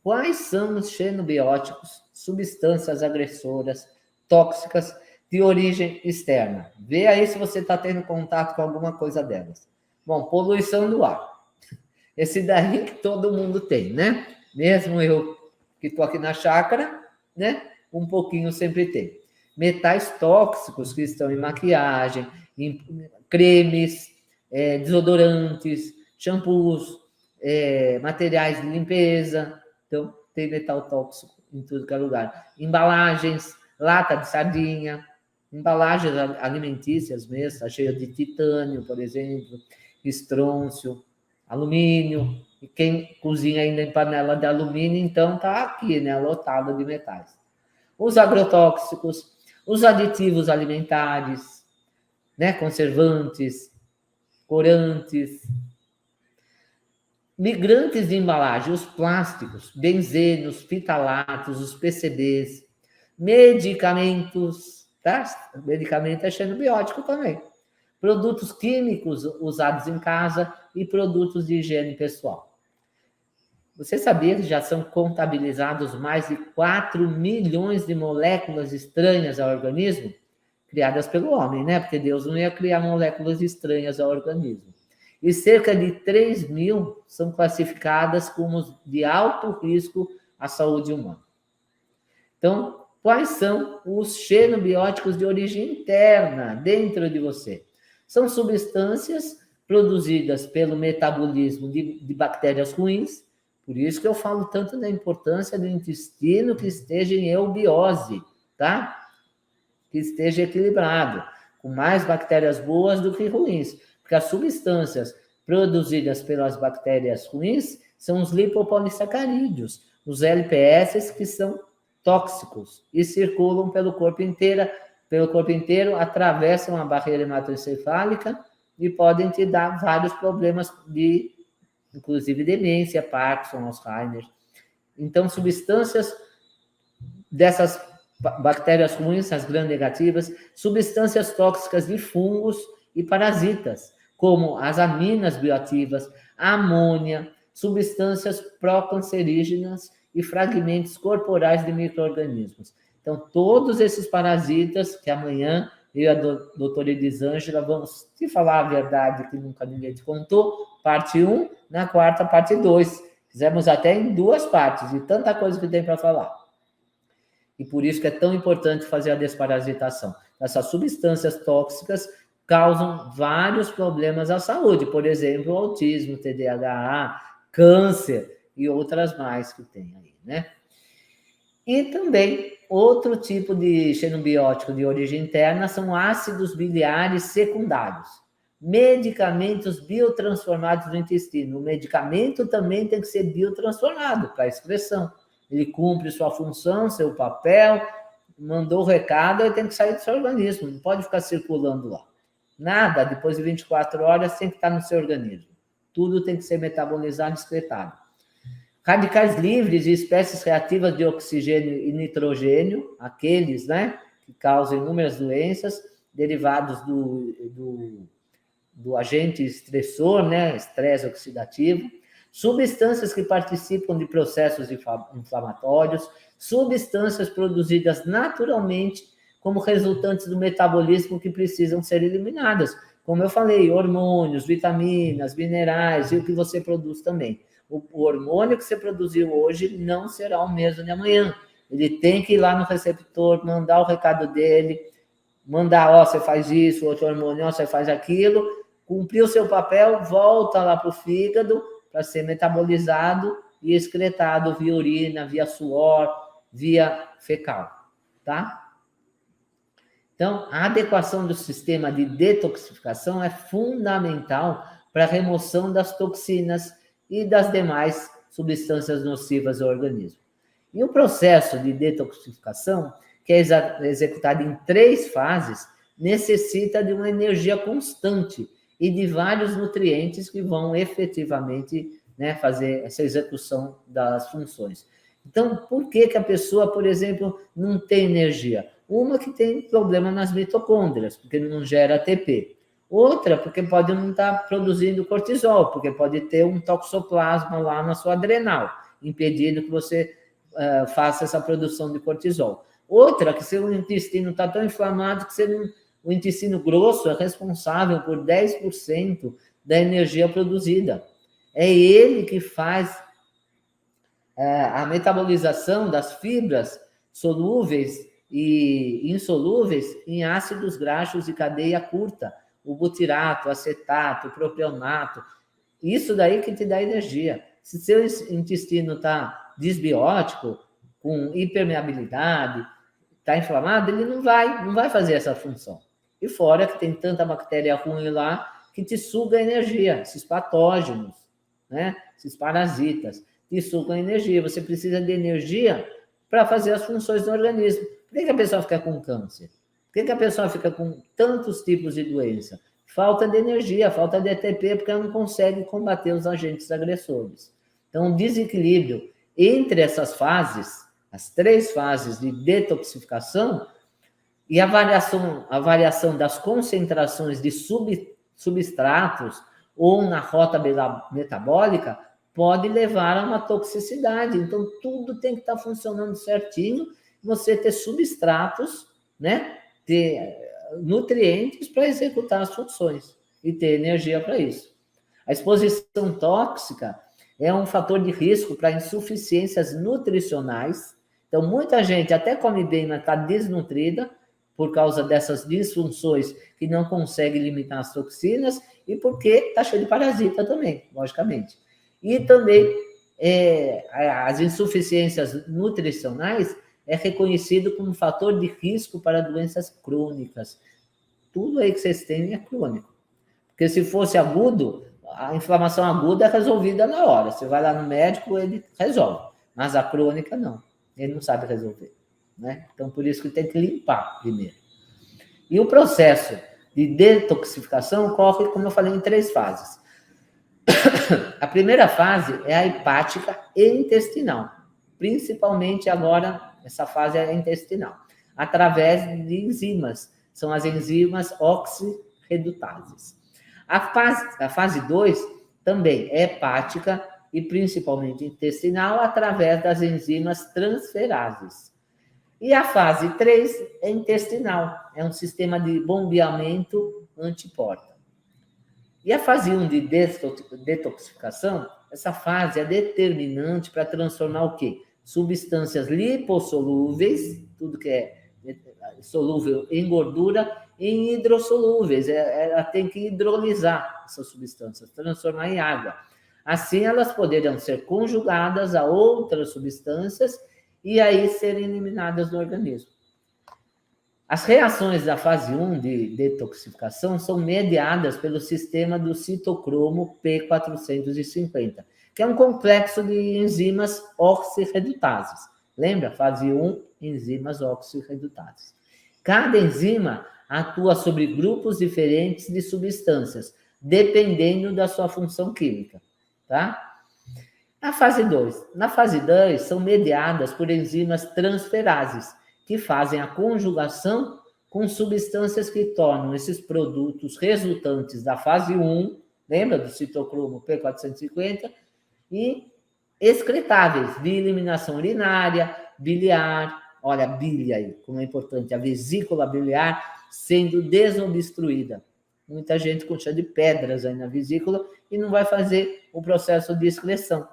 Quais são os xenobióticos, substâncias agressoras, tóxicas, de origem externa? Vê aí se você está tendo contato com alguma coisa delas. Bom, poluição do ar. Esse daí que todo mundo tem, né? Mesmo eu que estou aqui na chácara, né? Um pouquinho sempre tem. Metais tóxicos que estão em maquiagem, em cremes, desodorantes, shampoos, materiais de limpeza. Então, tem metal tóxico em tudo que é lugar. Embalagens, lata de sardinha, embalagens alimentícias mesmo, está cheia de titânio, por exemplo, estrôncio, alumínio, e quem cozinha ainda em panela de alumínio, então está aqui, né, lotado de metais. Os agrotóxicos, os aditivos alimentares, né, conservantes, corantes, migrantes de embalagem, os plásticos, benzenos, fitalatos, os PCBs, medicamentos, tá? Medicamento é xenobiótico também. Produtos químicos usados em casa e produtos de higiene pessoal. Você sabia que já são contabilizados mais de 4 milhões de moléculas estranhas ao organismo? Criadas pelo homem, né? Porque Deus não ia criar moléculas estranhas ao organismo. E cerca de 3 mil são classificadas como de alto risco à saúde humana. Então, quais são os xenobióticos de origem interna dentro de você? São substâncias produzidas pelo metabolismo de bactérias ruins, por isso que eu falo tanto da importância do intestino que esteja em eubiose, tá? Que esteja equilibrado, com mais bactérias boas do que ruins, porque as substâncias produzidas pelas bactérias ruins são os lipopolissacarídeos, os LPS, que são tóxicos e circulam pelo corpo inteiro, atravessam a barreira hematoencefálica e podem te dar vários problemas inclusive demência, Parkinson, Alzheimer. Então, substâncias dessas bactérias ruins, as gram-negativas, substâncias tóxicas de fungos e parasitas, como as aminas bioativas, a amônia, substâncias pró-cancerígenas e fragmentos corporais de micro-organismos. Então, todos esses parasitas, que amanhã eu e a doutora Elisângela vamos te falar a verdade que nunca ninguém te contou, parte 1, na quarta, parte 2. Fizemos até em 2 partes, de tanta coisa que tem para falar. E por isso que é tão importante fazer a desparasitação. Essas substâncias tóxicas causam vários problemas à saúde, por exemplo, autismo, TDAH, câncer e outras mais que tem aí, né? E também, outro tipo de xenobiótico de origem interna são ácidos biliares secundários, medicamentos biotransformados no intestino. O medicamento também tem que ser biotransformado para a excreção. Ele cumpre sua função, seu papel, mandou o recado, ele tem que sair do seu organismo, não pode ficar circulando lá. Nada, depois de 24 horas, tem que estar no seu organismo. Tudo tem que ser metabolizado e excretado. Radicais livres e espécies reativas de oxigênio e nitrogênio, aqueles, né, que causam inúmeras doenças, derivados do agente estressor, né, estresse oxidativo, substâncias que participam de processos inflamatórios, substâncias produzidas naturalmente como resultantes do metabolismo que precisam ser eliminadas. Como eu falei, hormônios, vitaminas, minerais e o que você produz também. O hormônio que você produziu hoje não será o mesmo de amanhã. Ele tem que ir lá no receptor, mandar o recado dele, mandar, ó, você faz isso, outro hormônio, ó, você faz aquilo, cumprir o seu papel, volta lá para o fígado para ser metabolizado e excretado via urina, via suor, via fecal, tá? Então, a adequação do sistema de detoxificação é fundamental para a remoção das toxinas e das demais substâncias nocivas ao organismo. E o processo de detoxificação, que é executado em 3 fases, necessita de uma energia constante e de vários nutrientes que vão efetivamente, né, fazer essa execução das funções. Então, por que a pessoa, por exemplo, não tem energia? Uma que tem problema nas mitocôndrias, porque não gera ATP. Outra, porque pode não estar produzindo cortisol, porque pode ter um toxoplasma lá na sua adrenal. impedindo que você faça essa produção de cortisol. Outra, que seu intestino está tão inflamado que o intestino grosso é responsável por 10% da energia produzida. É ele que faz a metabolização das fibras solúveis e insolúveis em ácidos graxos de cadeia curta, o butirato, o acetato, o propionato. Isso daí que te dá energia. Se seu intestino está desbiótico, com hipermeabilidade, está inflamado, ele não vai fazer essa função. E fora que tem tanta bactéria ruim lá que te suga a energia, esses patógenos, né? Esses parasitas, te sugam a energia. Você precisa de energia para fazer as funções do organismo. Por que a pessoa fica com câncer? Por que a pessoa fica com tantos tipos de doença? Falta de energia, falta de ATP, porque ela não consegue combater os agentes agressores. Então, o desequilíbrio entre essas fases, as 3 fases de detoxificação, e a variação das concentrações de substratos ou na rota metabólica pode levar a uma toxicidade. Então, tudo tem que estar funcionando certinho, você ter substratos, né? Ter nutrientes para executar as funções e ter energia para isso. A exposição tóxica é um fator de risco para insuficiências nutricionais. Então, muita gente até come bem, mas está desnutrida por causa dessas disfunções que não consegue limitar as toxinas e porque está cheio de parasita também, logicamente. E também as insuficiências nutricionais é reconhecido como fator de risco para doenças crônicas. Tudo aí que vocês têm é crônico. Porque se fosse agudo, a inflamação aguda é resolvida na hora. Você vai lá no médico, ele resolve. Mas a crônica, não. Ele não sabe resolver. Né? Então, por isso que tem que limpar primeiro. E o processo de detoxificação ocorre, como eu falei, em 3 fases. A primeira fase é a hepática e intestinal. Principalmente agora, essa fase é a intestinal. Através de enzimas. São as enzimas oxirredutases. A fase 2 também é hepática e principalmente intestinal, através das enzimas transferases. E a fase 3 é intestinal, é um sistema de bombeamento antiporta. E a fase 1 de detoxificação, essa fase é determinante para transformar o quê? Substâncias lipossolúveis, tudo que é solúvel em gordura, em hidrossolúveis. Ela tem que hidrolisar essas substâncias, transformar em água. Assim, elas poderiam ser conjugadas a outras substâncias e aí serem eliminadas do organismo. As reações da fase 1 de detoxificação são mediadas pelo sistema do citocromo P450, que é um complexo de enzimas oxirredutases. Lembra? Fase 1, enzimas oxirredutases. Cada enzima atua sobre grupos diferentes de substâncias, dependendo da sua função química. Tá? A fase 2. Na fase 2, são mediadas por enzimas transferases, que fazem a conjugação com substâncias que tornam esses produtos resultantes da fase 1, lembra do citocromo P450, e excretáveis, de eliminação urinária, biliar, olha a bile aí, como é importante, a vesícula biliar sendo desobstruída. Muita gente com cheio de pedras aí na vesícula e não vai fazer o processo de excreção,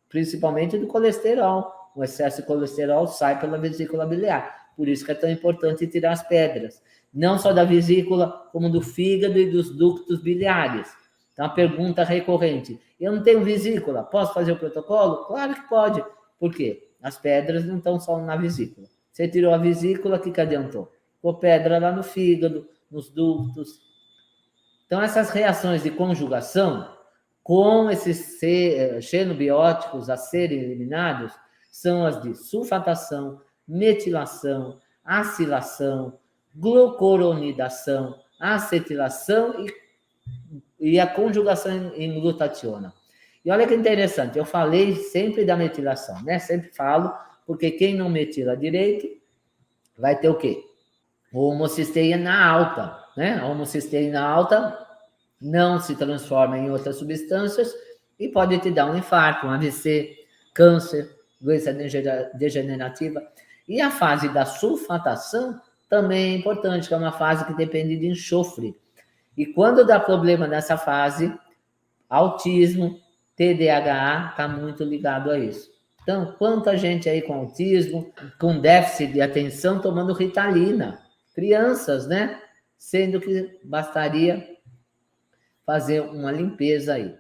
principalmente do colesterol. O excesso de colesterol sai pela vesícula biliar. Por isso que é tão importante tirar as pedras. Não só da vesícula, como do fígado e dos ductos biliares. Então, a pergunta recorrente: eu não tenho vesícula, posso fazer o protocolo? Claro que pode. Por quê? As pedras não estão só na vesícula. Você tirou a vesícula, o que adiantou? Ficou pedra lá no fígado, nos ductos. Então, essas reações de conjugação, com esses xenobióticos a serem eliminados, são as de sulfatação, metilação, acilação, glucoronidação, acetilação e a conjugação em glutationa. E olha que interessante, eu falei sempre da metilação, né? Sempre falo, porque quem não metila direito vai ter o quê? Homocisteína alta, né? A homocisteína alta não se transforma em outras substâncias e pode te dar um infarto, um AVC, câncer, doença degenerativa. E a fase da sulfatação também é importante, que é uma fase que depende de enxofre. E quando dá problema nessa fase, autismo, TDAH está muito ligado a isso. Então, quanta gente aí com autismo, com déficit de atenção, tomando Ritalina. Crianças, né? Sendo que bastaria fazer uma limpeza aí.